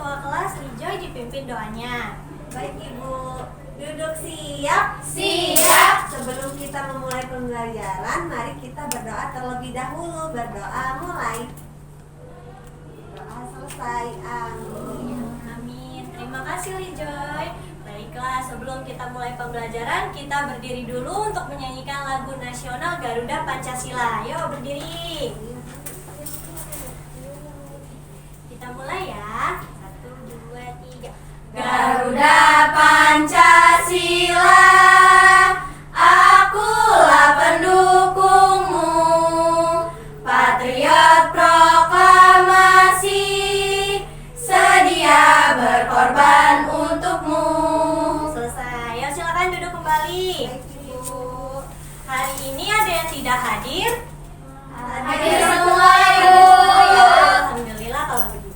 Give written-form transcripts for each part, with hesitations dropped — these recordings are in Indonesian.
ketua kelas Lijoy dipimpin doanya. Baik Ibu, duduk siap? Siap. Sebelum kita memulai pembelajaran, mari kita berdoa terlebih dahulu. Berdoa mulai. Doa selesai. Amin. Amin. Terima kasih Lijoy. Baiklah, sebelum kita mulai pembelajaran, kita berdiri dulu untuk menyanyikan lagu nasional Garuda Pancasila. Yuk berdiri. Kita mulai ya. 1, 2, 3. Garuda Pancasila, akulah pendukungmu, patriot proklamasi, sedia berkorban untukmu. Selesai. Yuk silakan duduk kembali. Baik Ibu. Hari ini ada yang tidak hadir? Hadir semua, Ibu. Oh ya, alhamdulillah kalau begitu.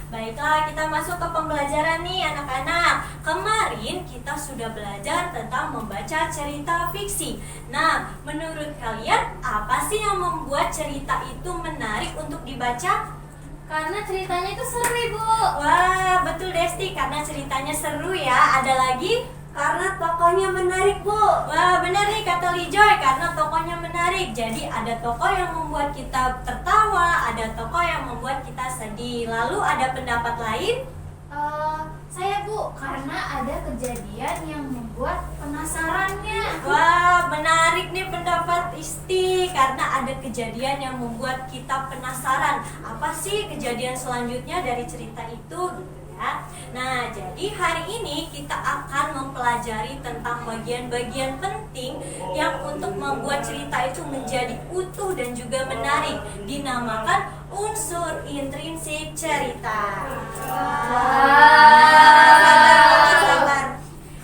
Baiklah, kita masuk ke pembelajaran nih anak-anak. Kemarin kita sudah belajar tentang membaca cerita fiksi. Nah, menurut kalian apa sih yang membuat cerita itu menarik untuk dibaca? Karena ceritanya itu seru, Ibu. Wah, betul Desti, karena ceritanya seru ya. Ada lagi? Karena tokohnya menarik Bu. Wah, benar nih kata Lijoy, karena tokohnya menarik. Jadi ada tokoh yang membuat kita tertawa, ada tokoh yang membuat kita sedih. Lalu ada pendapat lain? Saya Bu, karena ada kejadian yang membuat penasarannya. Wah, menarik nih pendapat Isti, karena ada kejadian yang membuat kita penasaran. Apa sih kejadian selanjutnya dari cerita itu? Ya. Nah, jadi hari ini kita akan mempelajari tentang bagian-bagian penting yang untuk membuat cerita itu menjadi utuh dan juga menarik, dinamakan unsur intrinsik cerita. Sabar.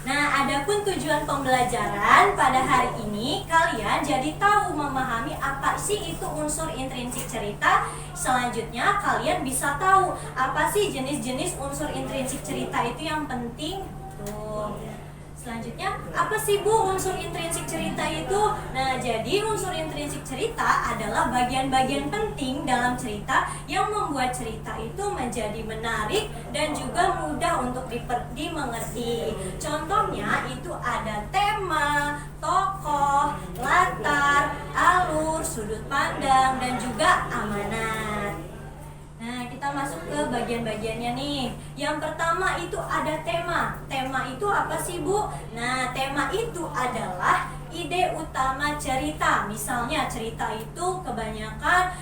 Nah, adapun tujuan pembelajaran pada hari ini, kalian jadi tahu memahami apa sih itu unsur intrinsik cerita. Selanjutnya, kalian bisa tahu apa sih jenis-jenis unsur intrinsik cerita itu yang penting. Tuh. Selanjutnya, apa sih Bu unsur intrinsik cerita itu? Nah, jadi unsur intrinsik cerita adalah bagian-bagian penting dalam cerita yang membuat cerita itu menjadi menarik dan juga mudah untuk dimengerti. Contohnya itu ada tema, tokoh, latar, alur, sudut pandang, dan juga amanat. Nah, kita masuk ke bagian-bagiannya nih. Yang pertama itu ada tema. Tema itu apa sih, Bu? Nah, tema itu adalah ide utama cerita. Misalnya cerita itu kebanyakan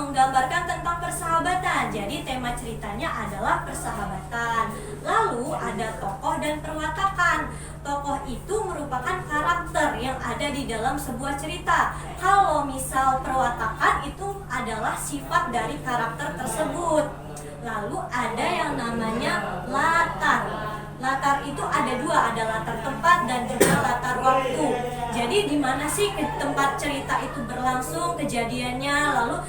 menggambarkan tentang persahabatan. Jadi tema ceritanya adalah persahabatan. Lalu ada tokoh dan perwatakan. Tokoh itu merupakan karakter yang ada di dalam sebuah cerita. Kalau misal perwatakan itu adalah sifat dari karakter tersebut. Lalu ada yang namanya latar. Latar itu ada dua, ada latar tempat dan juga latar waktu. Jadi di mana sih tempat cerita itu berlangsung kejadiannya, lalu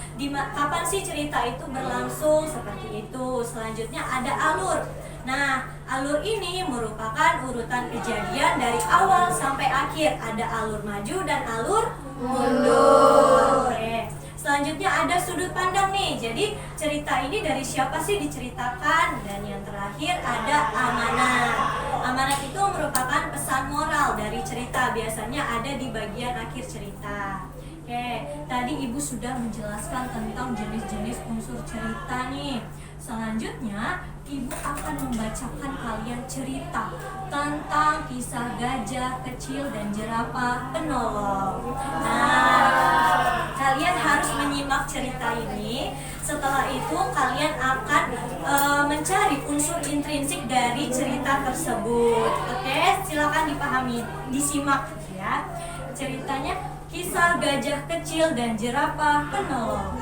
kapan sih cerita itu berlangsung, seperti itu. Selanjutnya ada alur. Nah, alur ini merupakan urutan kejadian dari awal sampai akhir. Ada alur maju dan alur mundur. Oke. Selanjutnya ada sudut pandang nih. Jadi cerita ini dari siapa sih diceritakan? Dan yang terakhir ada amanat. Amanat itu merupakan pesan moral dari cerita. Biasanya ada di bagian akhir cerita. Oke, tadi Ibu sudah menjelaskan tentang jenis-jenis unsur cerita nih. Selanjutnya, Ibu akan membacakan kalian cerita tentang kisah gajah kecil dan jerapah penolong. Nah, kalian harus menyimak cerita ini. Setelah itu, kalian akan mencari unsur intrinsik dari cerita tersebut. Oke, silakan dipahami, disimak ya. Ceritanya kisah gajah kecil dan jerapah penolong.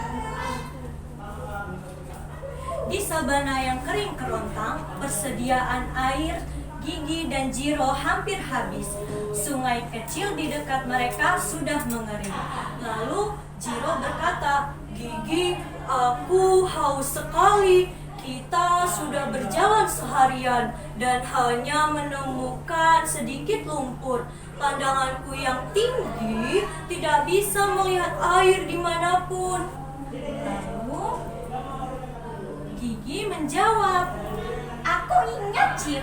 Di sabana yang kering kerontang, persediaan air, Gigi dan Jiro hampir habis. Sungai kecil di dekat mereka sudah mengering. Lalu Jiro berkata, "Gigi, aku haus sekali. Kita sudah berjalan seharian dan hanya menemukan sedikit lumpur. Pandanganku yang tinggi tidak bisa melihat air dimanapun." Lalu Gigi menjawab,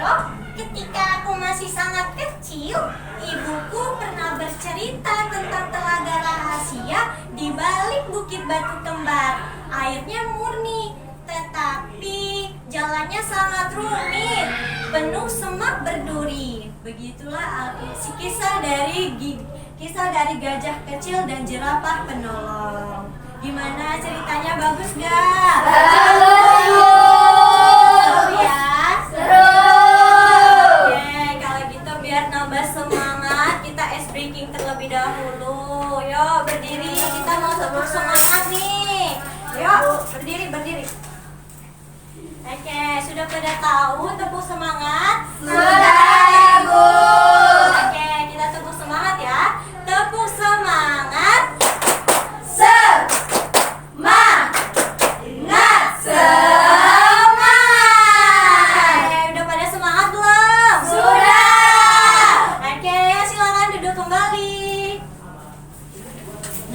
Bro, ketika aku masih sangat kecil, ibuku pernah bercerita tentang telaga rahasia di balik Bukit Batu Kembar. Airnya murni, tetapi jalannya sangat rumit, penuh semak berduri. Begitulah kisah dari gajah kecil dan jerapah penolong. Gimana ceritanya, bagus gak? Seru ya? Oke, kalau gitu biar nambah semangat, kita ice breaking terlebih dahulu. Yuk berdiri, kita mau tepuk semangat nih. Yuk berdiri. Oke, sudah pada tahu tepuk semangat? Sudah, Bu. Oke, kita tepuk semangat ya. Tepuk semangat. Udah pada semangat belum? Sudah. Oke, silakan duduk kembali.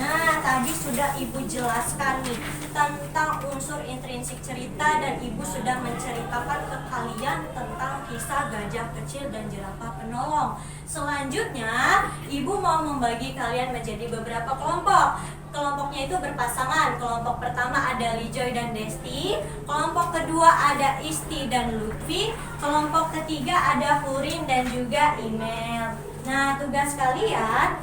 Nah, tadi sudah Ibu jelaskan nih tentang unsur intrinsik cerita, dan Ibu sudah menceritakan ke kalian tentang kisah gajah kecil dan jerapah penolong. Selanjutnya, Ibu mau membagi kalian menjadi beberapa kelompok. Kelompoknya itu berpasangan. Kelompok pertama ada Lijoy dan Desti. Kelompok kedua ada Isti dan Lutfi. Kelompok ketiga ada Hurin dan juga Imel. Nah, tugas kalian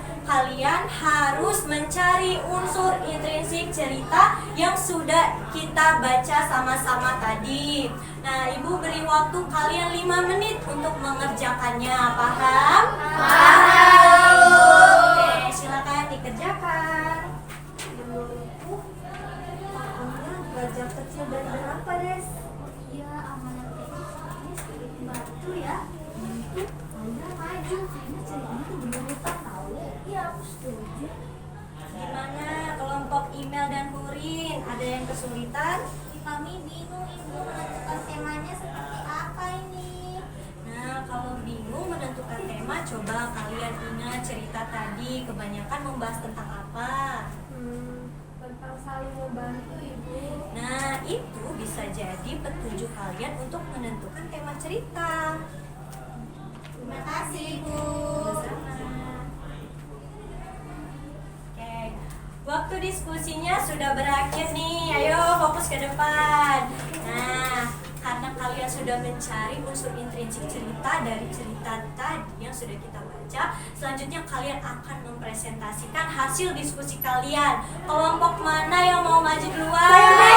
harus mencari unsur intrinsik cerita yang sudah kita baca sama-sama tadi. Nah, Ibu beri waktu kalian 5 menit untuk mengerjakannya. Paham? Paham. Oke, silakan dikerjakan. Gajah kecil dan berapa, Des? Iya, amanat ini sedikit batu ya. Anda maju, karena ceritanya tuh berurutan tahu. Iya, aku setuju. Gimana kelompok Imel dan Hurin? Ada yang kesulitan? Kami bingung Ibu menentukan temanya seperti apa ini. Nah, kalau bingung menentukan tema, coba kalian ingat cerita tadi kebanyakan membahas tentang apa? Tentang saling membantu, Ibu. Nah, itu bisa jadi petunjuk kalian untuk menentukan tema cerita. Terima kasih, Ibu. Sama-sama. Oke, waktu diskusinya sudah berakhir nih. Ayo fokus ke depan. Nah, karena kalian sudah mencari unsur intrinsik cerita dari cerita tadi yang sudah kita baca, selanjutnya kalian akan mempresentasikan hasil diskusi kalian. Kelompok mana yang mau maju duluan? Ya, baik,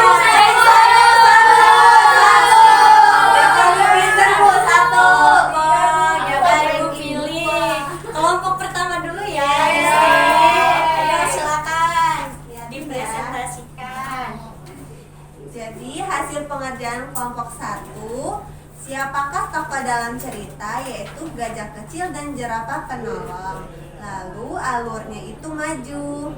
Ibu pilih. Kelompok pertama dulu ya. Ayo silakan dipresentasikan. Jadi hasil pengerjaan kelompok 1, siapakah tokoh dalam cerita, yaitu gajah kecil dan jerapah penolong. Lalu alurnya itu maju.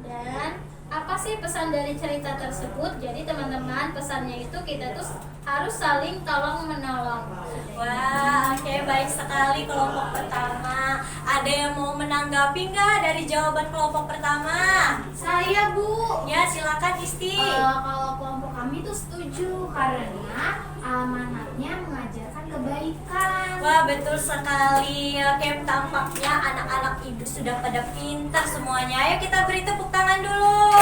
Dan apa sih pesan dari cerita tersebut? Jadi teman-teman, pesannya itu kita tuh harus saling tolong menolong. Wah, oke, baik sekali kelompok pertama. Ada yang mau menanggapi nggak dari jawaban kelompok pertama? Saya, Bu. Ya, silakan Isti. Kalau kelompok kami tuh setuju karena amanatnya mengajarkan kebaikan. Wah, betul sekali. Oke, tampaknya anak-anak Ibu sudah pada pintar semuanya. Ayo kita beri tepuk tangan dulu.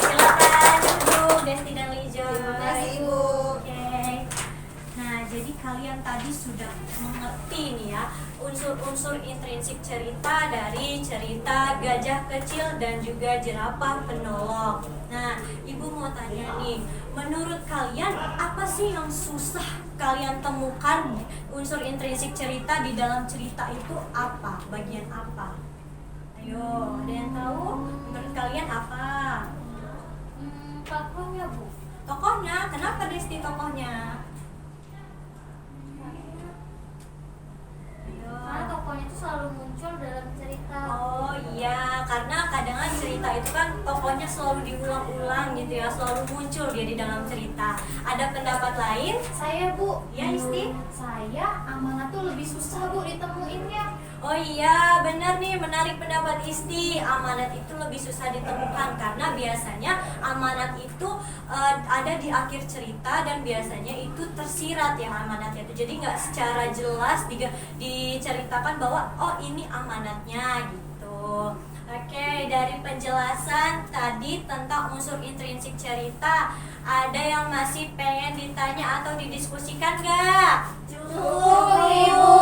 Silakan duduk, Desti dan Lijo. Terima kasih, Ibu. Oke. Nah, jadi kalian tadi sudah mengerti nih ya unsur-unsur intrinsik cerita dari cerita gajah kecil dan juga jerapah penolong. Nah, Ibu mau tanya nih, menurut kalian apa sih yang susah kalian temukan unsur intrinsik cerita di dalam cerita itu apa? Bagian apa? Ayo, ada yang tahu? Menurut kalian apa? Tokohnya, Bu. Tokohnya, kenapa Desti tokohnya? Karena tokohnya itu selalu muncul dalam cerita. Oh iya, karena kadang cerita itu kan tokohnya selalu diulang-ulang gitu ya, selalu muncul dia di dalam cerita. Ada pendapat lain? Saya, Bu. Ya, Isti? Saya amanat tuh lebih susah, Bu, ditemuinnya. Oh iya, benar nih, menarik pendapat Isti. Amanat itu lebih susah ditemukan karena biasanya amanat itu ada di akhir cerita dan biasanya itu tersirat ya amanatnya itu. Jadi nggak secara jelas diceritakan bahwa oh ini amanatnya gitu. Oke, dari penjelasan tadi tentang unsur intrinsik cerita, ada yang masih pengen ditanya atau didiskusikan nggak? Cukup, Ibu.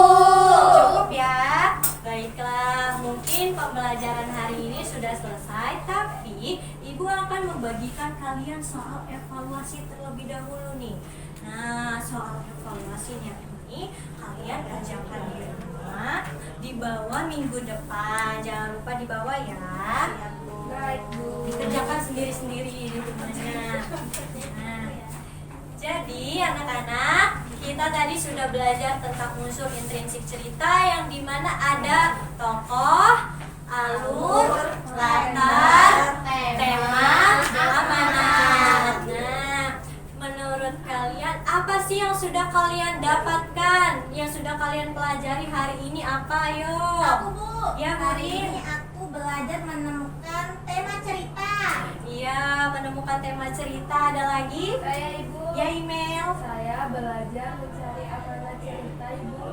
Cukup ya. Baiklah, mungkin pembelajaran hari ini sudah selesai, tapi Ibu akan membagikan kalian soal evaluasi terlebih dahulu nih. Nah, soal evaluasinya ini kalian kerjakan di rumah, dibawa minggu depan. Jangan lupa dibawa ya. Baik, Bu. Dikerjakan sendiri-sendiri di rumahnya. Nah, jadi anak-anak, kita tadi sudah belajar tentang unsur intrinsik cerita yang dimana ada tokoh, alur, latar, tema, amanat. Nah, menurut kalian apa sih yang sudah kalian dapatkan, yang sudah kalian pelajari hari ini apa? Ayo. Aku, Bu. Ya, Hari Burin. ini aku belajar menemukan tema cerita. Iya, menemukan tema cerita. Ada lagi? Saya, Ibu. Ya, email. Saya belajar mencari amanat cerita, Ibu.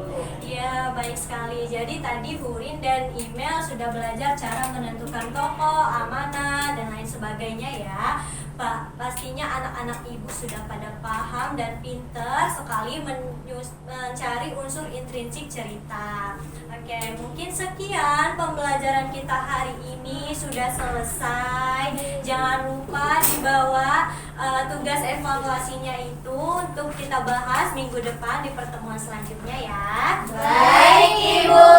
Iya, baik sekali. Jadi tadi Burin dan email sudah belajar cara menentukan tokoh, amanat, dan lain sebagainya ya. Pak, pastinya anak-anak ibu sudah pada paham dan pinter sekali mencari unsur intrinsik cerita. Oke, mungkin sekian pembelajaran kita hari ini sudah selesai. Jangan lupa dibawa tugas evaluasinya itu untuk kita bahas minggu depan di pertemuan selanjutnya ya. Baik, Ibu.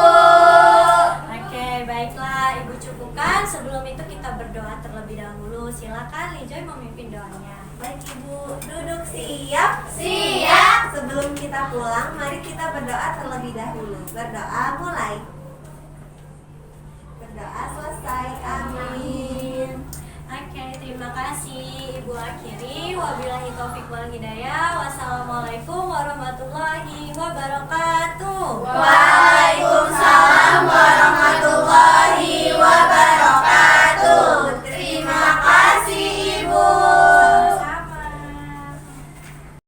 Oke, baiklah, Ibu cukupkan. Sebelum itu kita berdoa terlebih dahulu. Silakan Lijoy memimpin doanya. Baik Ibu, duduk siap. Siap. Sebelum kita pulang, mari kita berdoa terlebih dahulu. Berdoa mulai. Berdoa selesai. Amin. Oke, terima kasih Ibu akhiri. Wabillahi taufiq wal hidayah. Wassalamualaikum warahmatullahi wabarakatuh.